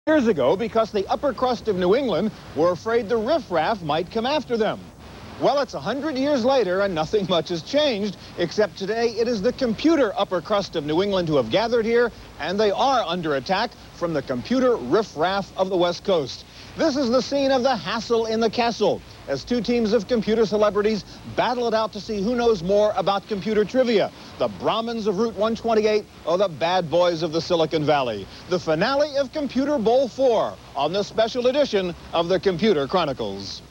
Years ago because the upper crust of New England were afraid the riffraff might come after them. Well, it's 100 years later and nothing much has changed, except today it is the computer upper crust of New England who have gathered here, and they are under attack from the computer riffraff of the West Coast. This is the scene of the hassle in the castle, as two teams of computer celebrities battle it out to see who knows more about computer trivia. The Brahmins of Route 128 or the bad boys of the Silicon Valley. The finale of Computer Bowl 4 on this special edition of the Computer Chronicles.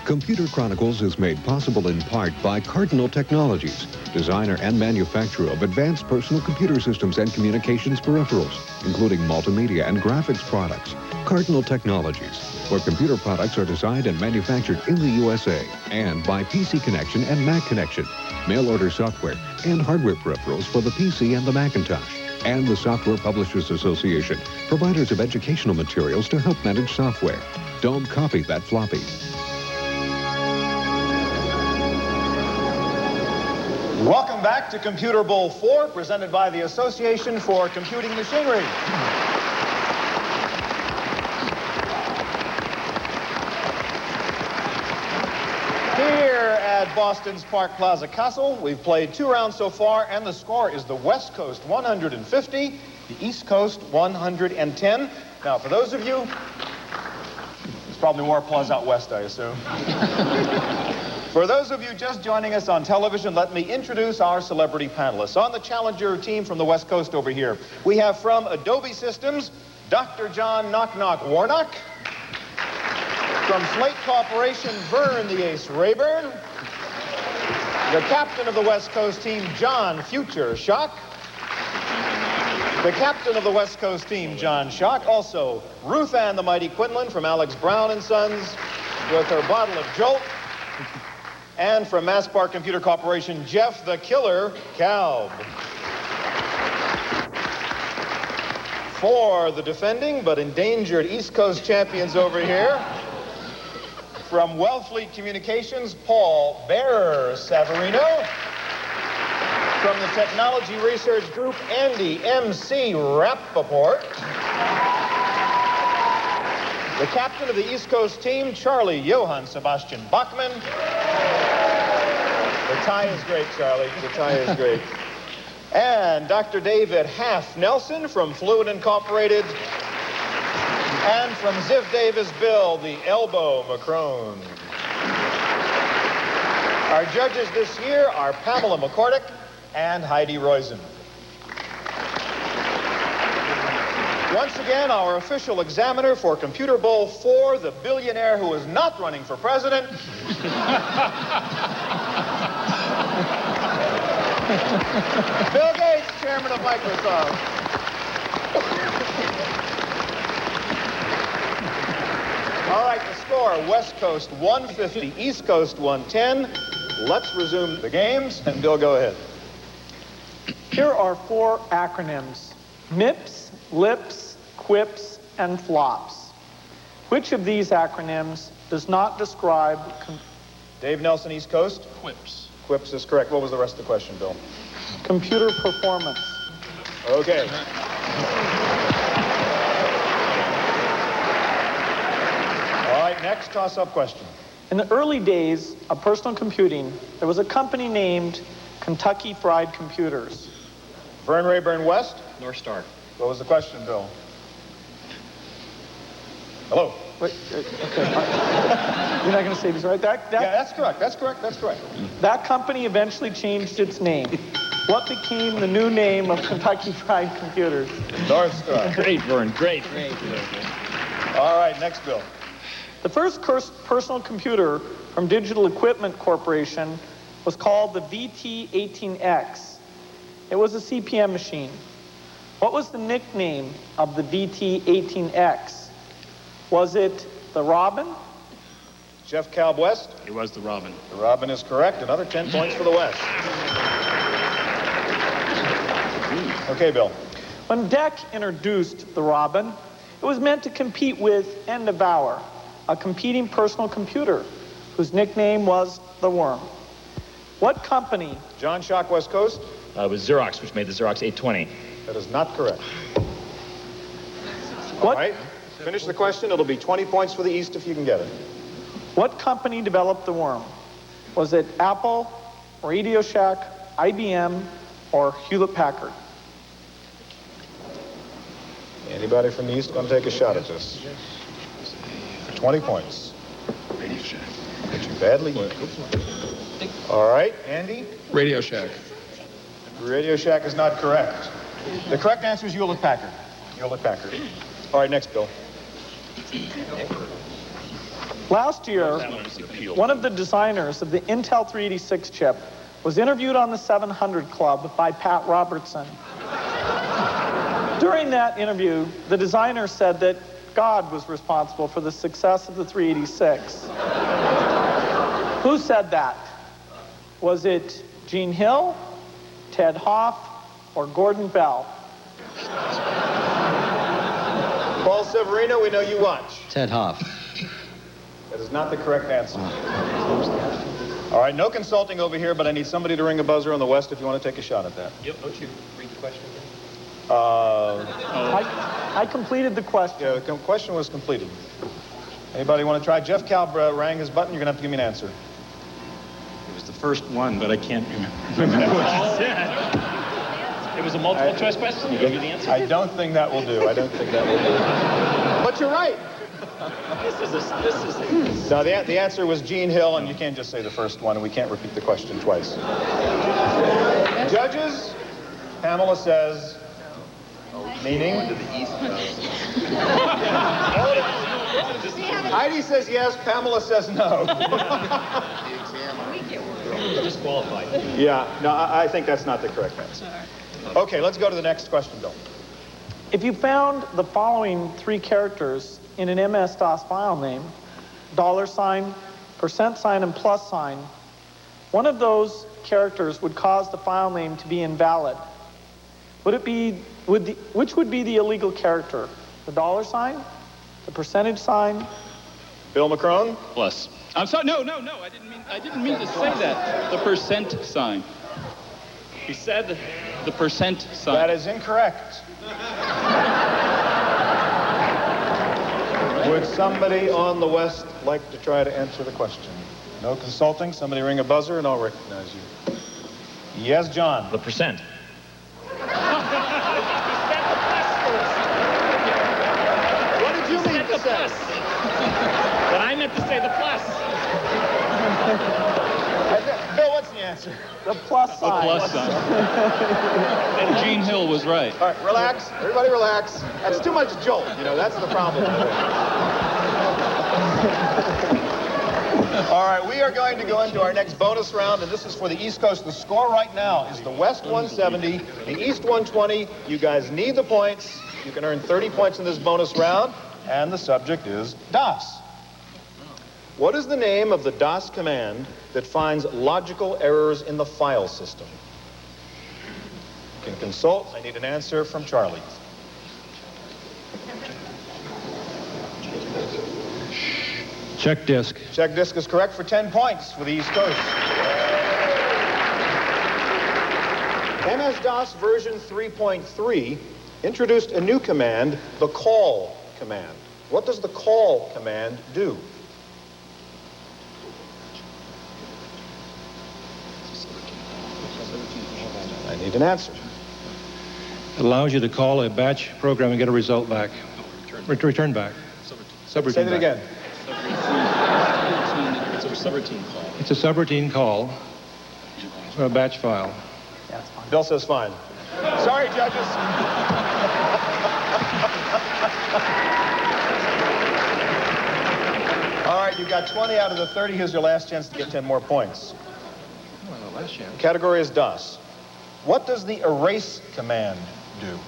Computer Chronicles is made possible in part by Cardinal Technologies, designer and manufacturer of advanced personal computer systems and communications peripherals, including multimedia and graphics products. Cardinal Technologies, where computer products are designed and manufactured in the USA, and by PC Connection and Mac Connection, mail order software and hardware peripherals for the PC and the Macintosh. And the Software Publishers Association, providers of educational materials to help manage software. Don't copy that floppy. Welcome back to Computer Bowl 4, presented by the Association for Computing Machinery. Here at Boston's Park Plaza Castle, we've played 2 rounds so far, and the score is the West Coast 150, the East Coast 110. Now, for those of you, there's probably more applause out west, I assume. For those of you just joining us on television, let me introduce our celebrity panelists. On the challenger team from the West Coast over here, we have from Adobe Systems, Dr. John Knock Knock Warnock. From Slate Corporation, Vern the Ace Rayburn. The captain of the West Coast team, John Future Schock. The captain of the West Coast team, John Schock. Also, Ruth Ann the Mighty Quinlan from Alex Brown and Sons with her bottle of Jolt. And from Masspar Computer Corporation, Jeff the Killer Kalb. For the defending but endangered East Coast champions over here, from Wellfleet Communications, Paul Bearer Savarino. From the Technology Research Group, Andy M.C. Rappaport. The captain of the East Coast team, Charlie Johann Sebastian Bachmann. The tie is great, Charlie. The tie is great. And Dr. David Half Nelson from Fluid Incorporated. And from Ziff Davis Bill, the Elbow Macron. Our judges this year are Pamela McCordick and Heidi Roizen. Once again, our official examiner for Computer Bowl 4, the billionaire who is not running for president. Bill Gates, chairman of Microsoft. All right, the score, West Coast 150, East Coast 110. Let's resume the games, and Bill, go ahead. Here are 4 acronyms: MIPS, LIPS, QUIPS, and FLOPS. Which of these acronyms does not describe... Dave Nelson, East Coast? QUIPS. QUIPS is correct. What was the rest of the question, Bill? Computer performance. Okay. All right, next toss-up question. In the early days of personal computing, there was a company named Kentucky Fried Computers. Vern Rayburn West? North Star. What was the question, Bill? Hello? Wait, okay. You're not going to say this, right? Yeah, that's correct. That's correct. That's correct. That company eventually changed its name. What became the new name of Kentucky Fried Computers? North Star. Great, Vern. Great. All right, next, Bill. The first personal computer from Digital Equipment Corporation was called the VT-18X. It was a CPM machine. What was the nickname of the VT-18X? Was it the Robin? Jeff Kalb West? It was the Robin. The Robin is correct. Another 10 points for the West. Okay, Bill. When DEC introduced the Robin, It was meant to compete with and devour a competing personal computer whose nickname was the Worm. What company? John Shock, West Coast. It was Xerox, which made the Xerox 820. That is not correct. What? All right, finish the question. It'll be 20 points for the East if you can get it. What company developed the Worm? Was it Apple, Radio Shack, IBM, or Hewlett-Packard? Anybody from the East going to take a shot at this? 20 points. Radio Shack. But you badly need. All right, Andy? Radio Shack. Radio Shack is not correct. The correct answer is Hewlett-Packard. Hewlett-Packard. All right, next, Bill. Last year, one of the designers of the Intel 386 chip was interviewed on the 700 Club by Pat Robertson. During that interview, the designer said that God was responsible for the success of the 386. Who said that? Was it Gene Hill, Ted Hoff, or Gordon Bell? Paul Severino, we know you watch. Ted Hoff. That is not the correct answer. All right, no consulting over here, but I need somebody to ring a buzzer on the West if you want to take a shot at that. Yep, don't you read the question again? I completed the question. Yeah, the question was completed. Anybody want to try? Jeff Kalb rang his button. You're going to have to give me an answer. It was the first one, but I can't remember what you said. It was a multiple choice question. You gave you the answer. I don't think that will do. I don't think that will do. But you're right. No, the answer was Gene Hill, and you can't just say the first one, and we can't repeat the question twice. Judges, Pamela says, meaning? Heidi says yes, Pamela says no. Disqualified. Yeah, no, I think that's not the correct answer. Okay, let's go to the next question, Bill. If you found the following three characters in an MS-DOS file name, $, %, and +, one of those characters would cause the file name to be invalid. Which would be the illegal character? The $, the %, Bill McCrone? Plus. I'm sorry. No. I didn't mean to say that. The %. He said the %. That is incorrect. Would somebody on the West like to try to answer the question? No consulting. Somebody ring a buzzer and I'll recognize you. Yes, John. The percent. What did you mean to say? But I meant to say the plus. Bill, what's the answer? the plus sign. The plus sign. And Gene Hill was right. All right, relax. Everybody relax. That's too much jolt. You know, that's the problem. All right, we are going to go into our next bonus round, and this is for the East Coast. The score right now is the West 170, the East 120. You guys need the points. You can earn 30 points in this bonus round, and the subject is DOS. What is the name of the DOS command that finds logical errors in the file system? You can consult. I need an answer from Charlie. Check disk. Check disk is correct for 10 points for the East Coast. MS-DOS version 3.3 introduced a new command, the call command. What does the call command do? I need an answer. It allows you to call a batch program and get a result back. Return back. Subroutine Say that back. again. It's a subroutine call. It's a subroutine call for a batch file. Yeah, it's fine. Bill says fine. Sorry, judges. All right, you've got 20 out of the 30. Here's your last chance to get 10 more points. Well, last chance. Category is DOS. What does the erase command do?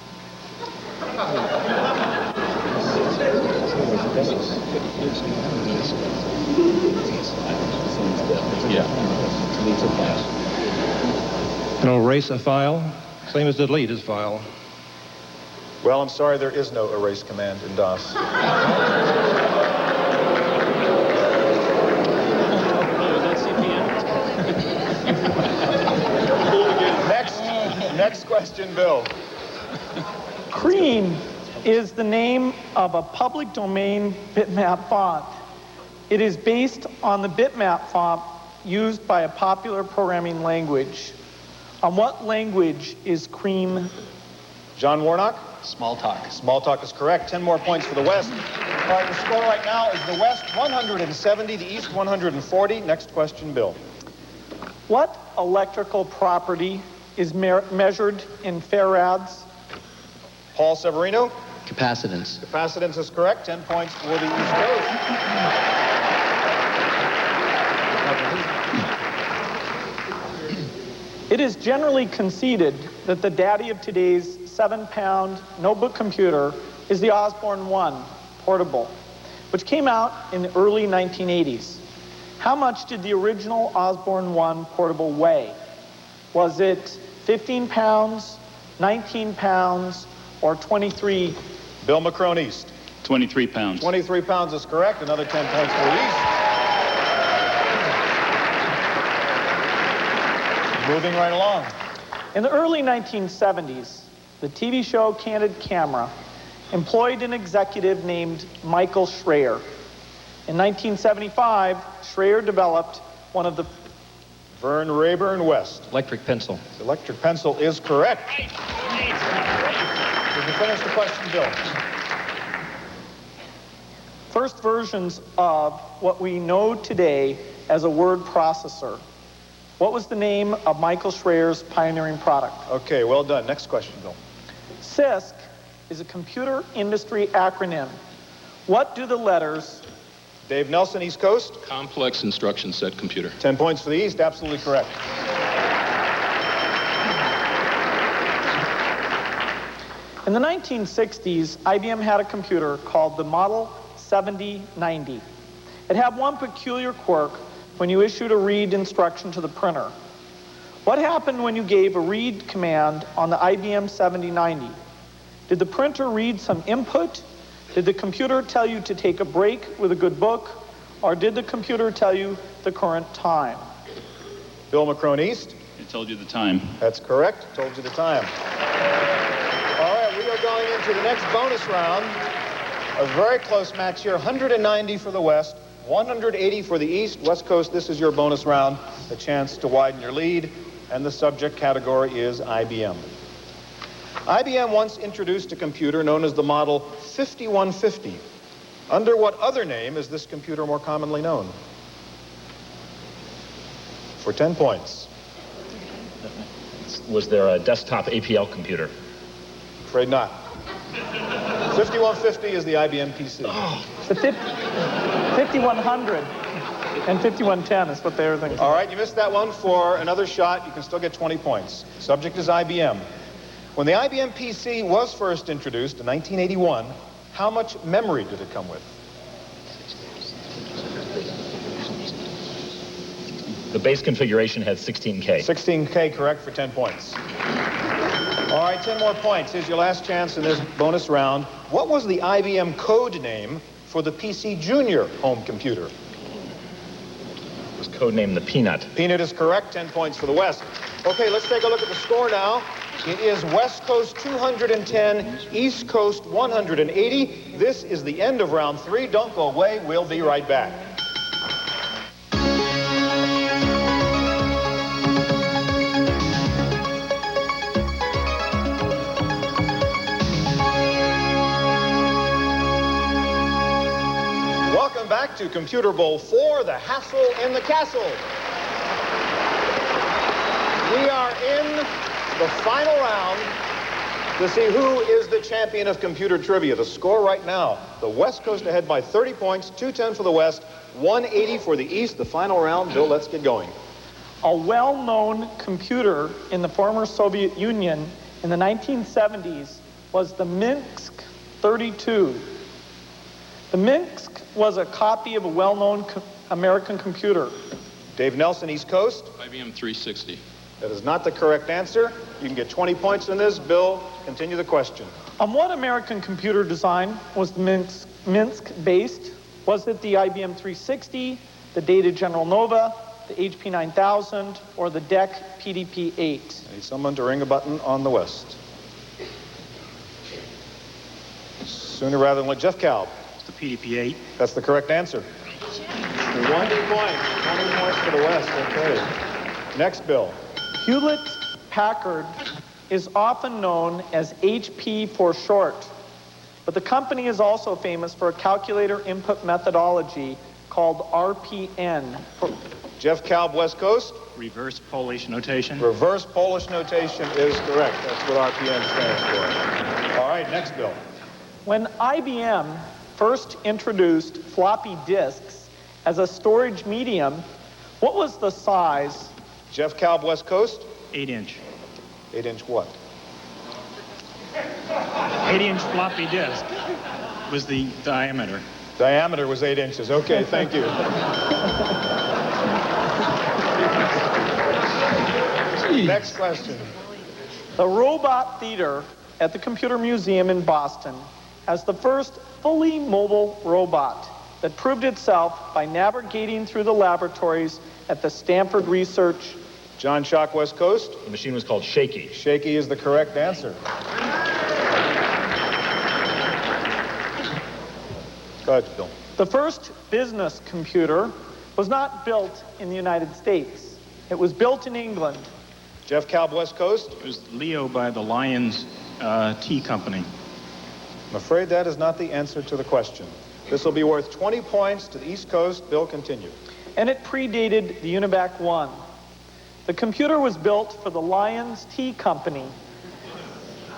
It'll erase a file, same as delete is file. Well, I'm sorry, there is no erase command in DOS. Next question, Bill. Cream is the name of a public domain bitmap font. It is based on the bitmap font used by a popular programming language. On what language is Cream? John Warnock? Smalltalk. Smalltalk is correct. 10 more points for the West. All right, the score right now is the West 170, the East 140. Next question, Bill. What electrical property is measured in farads? Paul Severino? Capacitance. Capacitance is correct. 10 points for the East Coast. It is generally conceded that the daddy of today's 7-pound notebook computer is the Osborne 1 portable, which came out in the early 1980s. How much did the original Osborne 1 portable weigh? Was it 15 pounds, 19 pounds, or 23? Bill McCrone East. 23 pounds. 23 pounds is correct. Another 10 points for the East. Moving right along. In the early 1970s, the TV show Candid Camera employed an executive named Michael Schreier. In 1975, Schreier developed one of the... Vern Rayburn West. Electric pencil. The electric pencil is correct. Did you finish the question, Bill? first versions of what we know today as a word processor. What was the name of Michael Schreier's pioneering product? Okay, well done. Next question, Bill. CISC is a computer industry acronym. What do the letters... Dave Nelson, East Coast. Complex instruction set computer. 10 points for the East, absolutely correct. In the 1960s, IBM had a computer called the Model 7090. It had one peculiar quirk when you issued a read instruction to the printer. What happened when you gave a read command on the IBM 7090? Did the printer read some input? Did the computer tell you to take a break with a good book? Or did the computer tell you the current time? Bill McCrone East. It told you the time. That's correct. Told you the time. All right, we are going into the next bonus round. A very close match here. 190 for the West, 180 for the East. West Coast, this is your bonus round. A chance to widen your lead. And the subject category is IBM. IBM once introduced a computer known as the Model 5150. Under what other name is this computer more commonly known? For 10 points. Was there a desktop APL computer? Afraid not. 5150 is the IBM PC. The 5100 and 5110 is what they were thinking. All right, you missed that one. For another shot, you can still get 20 points. Subject is IBM. When the IBM PC was first introduced in 1981, how much memory did it come with? The base configuration had 16K. 16K, correct, for 10 points. All right, 10 more points. Here's your last chance in this bonus round. What was the IBM code name for the PC Junior home computer? It was codenamed the Peanut. Peanut is correct, 10 points for the West. Okay, let's take a look at the score now. It is West Coast 210, East Coast 180. This is the end of round 3. Don't go away. We'll be right back. Welcome back to Computer Bowl 4, the hassle in the castle. We are in the final round to see who is the champion of computer trivia. The score right now, the West Coast ahead by 30 points, 210 for the West, 180 for the East. The final round. Bill, let's get going. A well-known computer in the former Soviet Union in the 1970s was the Minsk 32. The Minsk was a copy of a well-known American computer. Dave Nelson, East Coast. IBM 360. That is not the correct answer. You can get 20 points on this. Bill, continue the question. On what American computer design was the Minsk based? Was it the IBM 360, the Data General Nova, the HP 9000, or the DEC PDP-8? I need someone to ring a button on the west. Sooner rather than let Jeff Kalb. It's the PDP-8. That's the correct answer. 1 point. 20 points for the west. Okay. Next, Bill. Hewlett-Packard is often known as HP for short, but the company is also famous for a calculator input methodology called RPN. Jeff Kalb, West Coast. Reverse Polish notation. Reverse Polish notation is correct. That's what RPN stands for. All right, next, Bill. When IBM first introduced floppy disks as a storage medium, what was the size? Jeff Kalb, West Coast. 8-inch. 8-inch what? 8-inch floppy disk was the diameter. Diameter was 8 inches. Okay, thank you. Next question. The Robot Theater at the Computer Museum in Boston has the first fully mobile robot that proved itself by navigating through the laboratories at the Stanford Research. John Schock, West Coast. The machine was called Shaky. Shaky is the correct answer. Go ahead, Bill. The first business computer was not built in the United States. It was built in England. Jeff Kalb, West Coast. It was Leo by the Lions Tea Company. I'm afraid that is not the answer to the question. This will be worth 20 points to the East Coast. Bill, continue. And it predated the Univac 1. The computer was built for the Lions Tea Company.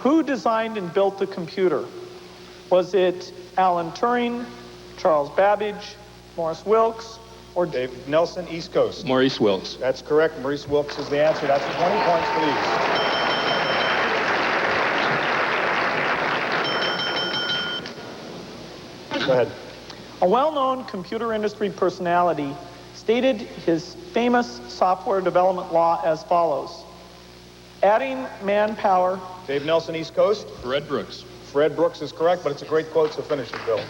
Who designed and built the computer? Was it Alan Turing, Charles Babbage, Maurice Wilks, or Dave Nelson, East Coast. Maurice Wilks. That's correct. Maurice Wilks is the answer. That's 20 points for the East. Go ahead. A well-known computer industry personality stated his famous software development law as follows: adding manpower. Dave Nelson, East Coast. Fred Brooks. Fred Brooks is correct, but it's a great quote, so finish it, Bill.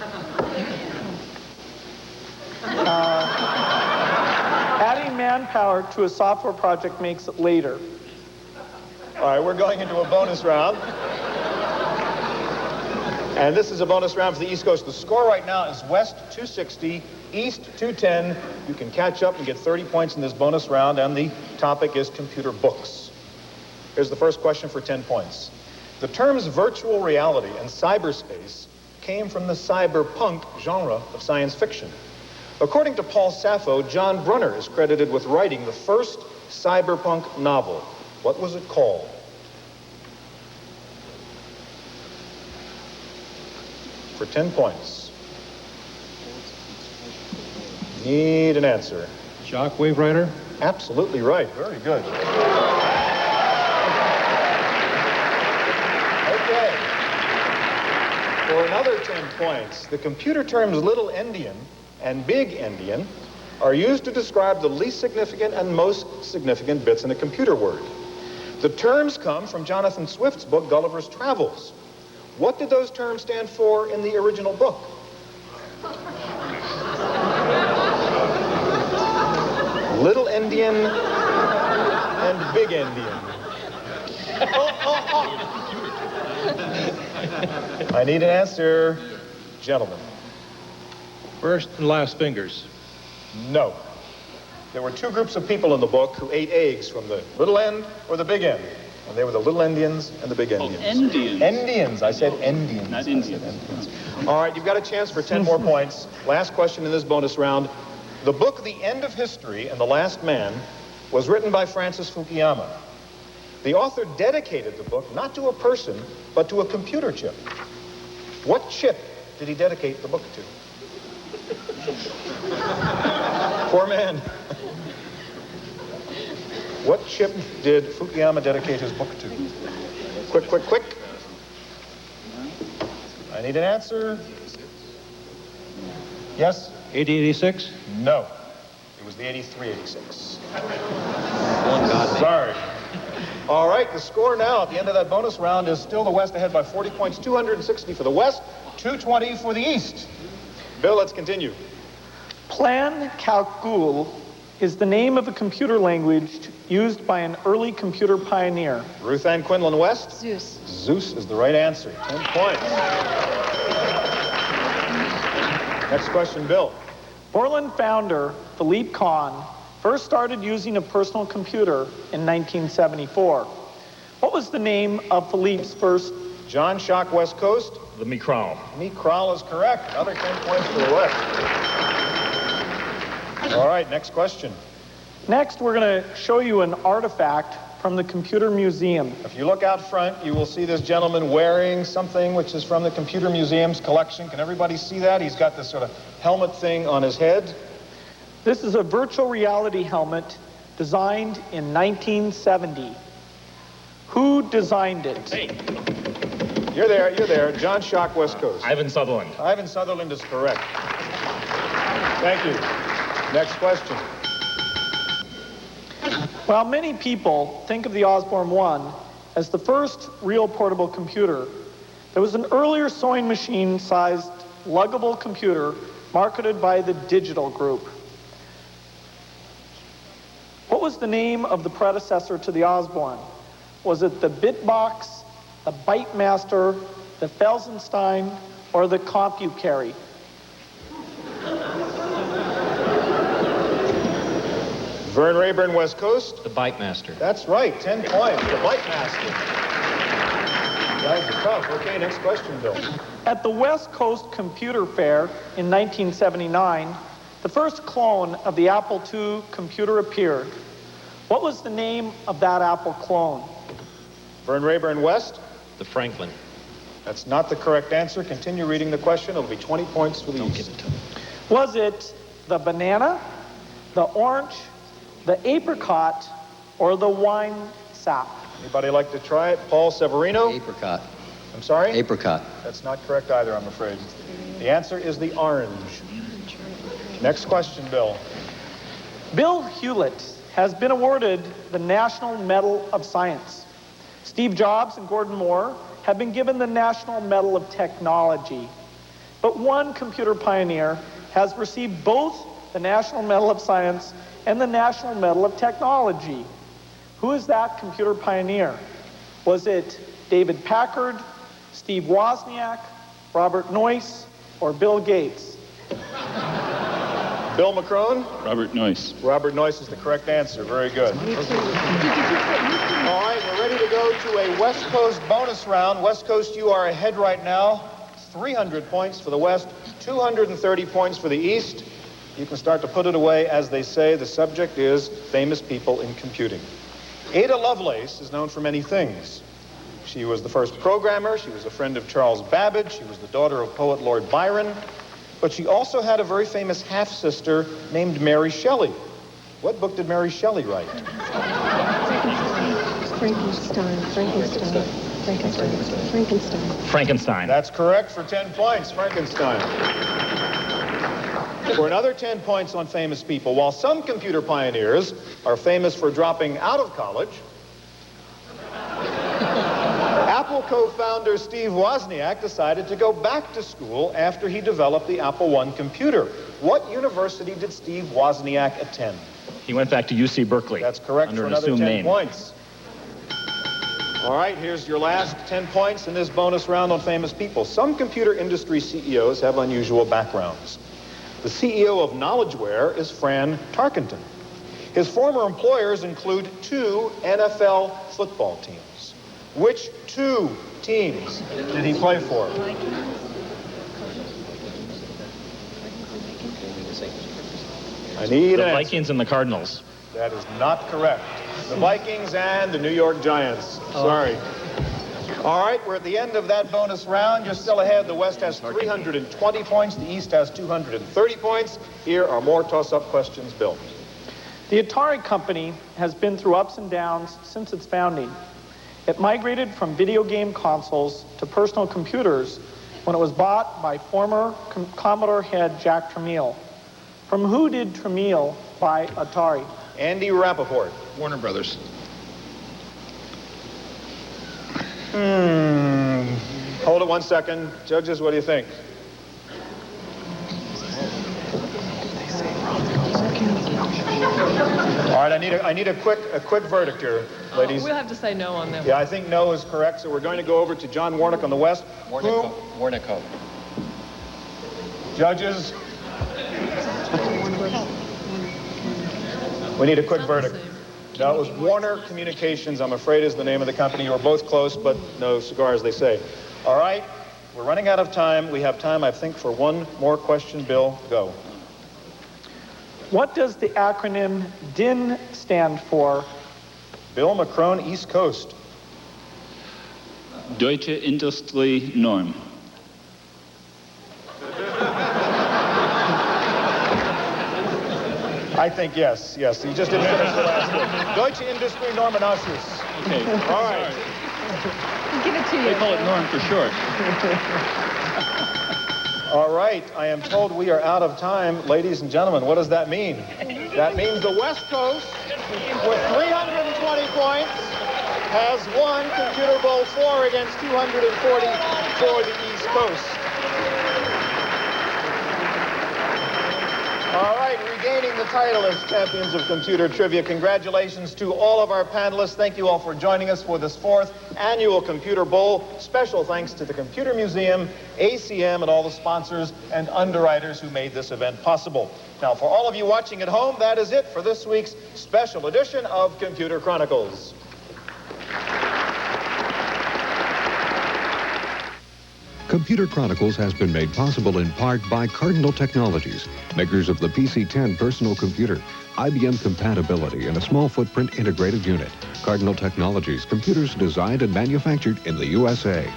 Adding manpower to a software project makes it later. All right, we're going into a bonus round. And this is a bonus round for the East Coast. The score right now is West 260, East 210. You can catch up and get 30 points in this bonus round, and the topic is computer books. Here's the first question for 10 points. The terms virtual reality and cyberspace came from the cyberpunk genre of science fiction. According to Paul Sappho, John Brunner is credited with writing the first cyberpunk novel. What was it called? For 10 points. Need an answer. Shockwave Rider? Absolutely right. Very good. Okay. For another 10 points, the computer terms little endian and big endian are used to describe the least significant and most significant bits in a computer word. The terms come from Jonathan Swift's book, Gulliver's Travels. What did those terms stand for in the original book? Little endian and big endian. I need an answer, gentlemen. First and last fingers. No. There were two groups of people in the book who ate eggs from the little end or the big end. And they were the little Endians and the big Endians. Endians. Endians. I said Endians. Not Indians. All right, you've got a chance for 10 more points. Last question in this bonus round. The book The End of History and the Last Man was written by Francis Fukuyama. The author dedicated the book not to a person, but to a computer chip. What chip did he dedicate the book to? Poor man. What chip did Fukuyama dedicate his book to? Quick, quick, quick. I need an answer. Yes? 8086? No. It was the 8386. God. Sorry. All right, the score now at the end of that bonus round is still the West ahead by 40 points, 260 for the West, 220 for the East. Bill, let's continue. Plan Calcul is the name of a computer language used by an early computer pioneer. Ruth Ann Quinlan West? Zeus. Zeus is the right answer. 10 points. Next question, Bill. Borland founder Philippe Kahn first started using a personal computer in 1974. What was the name of Philippe's first? John Schock, West Coast. The Micral. Micral is correct. Another 10 points for the West. All right, next question. Next, we're going to show you an artifact from the Computer Museum. If you look out front, you will see this gentleman wearing something which is from the Computer Museum's collection. Can everybody see that? He's got this sort of helmet thing on his head. This is a virtual reality helmet designed in 1970. Who designed it? Hey, You're there. John Schock, West Coast. Ivan Sutherland. Ivan Sutherland is correct. Thank you. Next question. While many people think of the Osborne 1 as the first real portable computer, there was an earlier sewing machine-sized luggable computer marketed by the Digital Group. What was the name of the predecessor to the Osborne? Was it the Bitbox, the Bytemaster, the Felsenstein, or the CompuCarry? Vern Rayburn, West Coast. The Bytemaster. That's right, 10 points. The Bytemaster. Guys are tough. Okay, next question, Bill. At the West Coast Computer Fair in 1979, the first clone of the Apple II computer appeared. What was the name of that Apple clone? Vern Rayburn, West. The Franklin. That's not the correct answer. Continue reading the question. It'll be 20 points for the Don't East. give it to him. Was it the banana, the orange, the apricot, or the wine sap? Anybody like to try it? Paul Severino? Apricot. I'm sorry? Apricot. That's not correct either, I'm afraid. The answer is the orange. Next question, Bill. Bill Hewlett has been awarded the National Medal of Science. Steve Jobs and Gordon Moore have been given the National Medal of Technology. But one computer pioneer has received both the National Medal of Science and the National Medal of Technology. Who is that computer pioneer? Was it David Packard, Steve Wozniak, Robert Noyce, or Bill Gates? Bill McCrone? Robert Noyce. Robert Noyce is the correct answer. Very good. All right, we're ready to go to a West Coast bonus round. West Coast, you are ahead right now. 300 points for the West, 230 points for the East. You can start to put it away. As they say, the subject is famous people in computing. Ada Lovelace is known for many things. She was the first programmer. She was a friend of Charles Babbage. She was the daughter of poet Lord Byron. But she also had a very famous half-sister named Mary Shelley. What book did Mary Shelley write? Frankenstein. That's correct for 10 points, Frankenstein. For another 10 points on famous people, while some computer pioneers are famous for dropping out of college, Apple co-founder Steve Wozniak decided to go back to school after he developed the Apple I computer. What university did Steve Wozniak attend? He went back to UC Berkeley. That's correct under for an another 10 assumed name. points. All right, here's your last 10 points in this bonus round on famous people. Some computer industry CEOs have unusual backgrounds. The CEO of KnowledgeWare is Fran Tarkenton. His former employers include 2 NFL football teams. Which 2 teams did he play for? I need The an answer. Vikings and the Cardinals. That is not correct. The Vikings and the New York Giants. Sorry. All right, we're at the end of that bonus round. You're still ahead. The West has 320 points. The East has 230 points. Here are more toss-up questions, Bill. The Atari company has been through ups and downs since its founding. It migrated from video game consoles to personal computers when it was bought by former Commodore head Jack Tramiel. From who did Tramiel buy Atari? Andy Rappaport. Warner Brothers. Hold it 1 second. Judges, what do you think? All right, I need a quick verdict here, ladies. We'll have to say no on that. Yeah, I think no is correct, so we're going to go over to John Warnick on the west. Warnico. Judges? We need a quick verdict. No, it was Warner Communications, I'm afraid, is the name of the company. You were both close, but no cigar, as they say. All right, we're running out of time. We have time, I think, for one more question. Bill, go. What does the acronym DIN stand for? Bill McCrone, East Coast. Deutsche Industrie Norm. I think yes. You just didn't finish the last one. Deutsche Industrie Normenausschuss. Okay. All right. Give it to you. They call it Norm for short. All right, I am told we are out of time. Ladies and gentlemen, what does that mean? That means the West Coast, with 320 points, has won Computer Bowl 4 against 240 for the East Coast. All right, regaining the title as champions of computer trivia. Congratulations to all of our panelists. Thank you all for joining us for this 4th annual Computer Bowl. Special thanks to the Computer Museum, ACM, and all the sponsors and underwriters who made this event possible. Now, for all of you watching at home, that is it for this week's special edition of Computer Chronicles. Computer Chronicles has been made possible in part by Cardinal Technologies, makers of the PC-10 personal computer, IBM compatibility, and a small footprint integrated unit. Cardinal Technologies, computers designed and manufactured in the USA.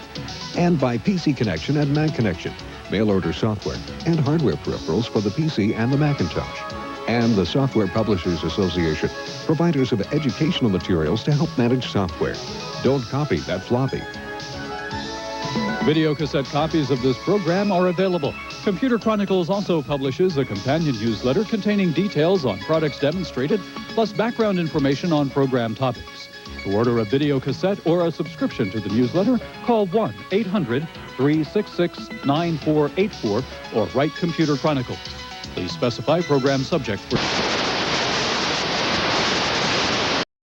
And by PC Connection and Mac Connection, mail order software and hardware peripherals for the PC and the Macintosh. And the Software Publishers Association, providers of educational materials to help manage software. Don't copy that floppy. Video cassette copies of this program are available. Computer Chronicles also publishes a companion newsletter containing details on products demonstrated, plus background information on program topics. To order a video cassette or a subscription to the newsletter, call 1-800-366-9484 or write Computer Chronicles. Please specify program subject for...